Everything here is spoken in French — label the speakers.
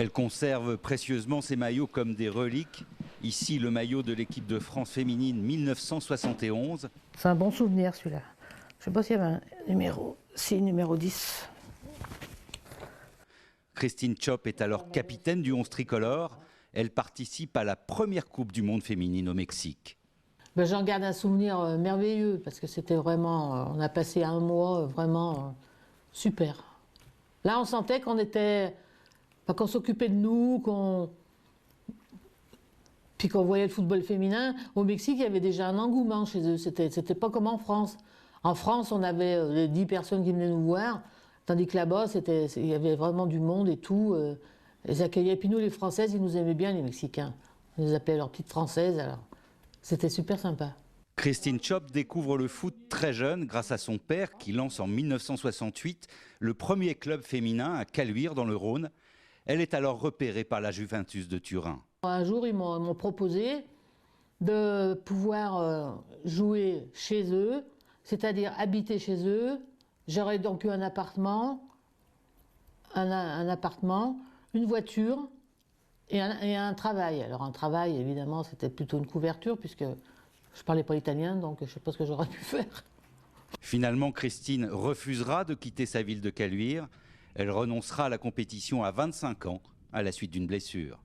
Speaker 1: Elle conserve précieusement ses maillots comme des reliques. Ici, le maillot de l'équipe de France féminine 1971.
Speaker 2: C'est un bon souvenir celui-là. Je ne sais pas s'il y avait un numéro. Si, numéro 10.
Speaker 1: Christine Tchopp est alors capitaine du 11 tricolore. Elle participe à la première Coupe du Monde féminine au Mexique.
Speaker 2: J'en garde un souvenir merveilleux parce que c'était vraiment, on a passé un mois vraiment super. Là, on sentait qu'on était, qu'on s'occupait de nous, puis qu'on voyait le football féminin. Au Mexique, il y avait déjà un engouement chez eux. C'était pas comme en France. En France, on avait les 10 personnes qui venaient nous voir, tandis que là-bas, il y avait vraiment du monde et tout. Ils accueillaient. Puis nous, les Françaises, ils nous aimaient bien, les Mexicains. Ils nous appelaient leurs petites Françaises, alors c'était super sympa.
Speaker 1: Christine Tchopp découvre le foot très jeune grâce à son père qui lance en 1968 le premier club féminin à Caluire dans le Rhône. Elle est alors repérée par la Juventus de Turin.
Speaker 2: Un jour, ils m'ont proposé de pouvoir jouer chez eux, c'est-à-dire habiter chez eux. J'aurais donc eu un appartement, une voiture et un travail. Alors un travail, évidemment, c'était plutôt une couverture puisque je parlais pas italien, donc je ne sais pas ce que j'aurais pu faire.
Speaker 1: Finalement, Christine refusera de quitter sa ville de Caluire. Elle renoncera à la compétition à 25 ans à la suite d'une blessure.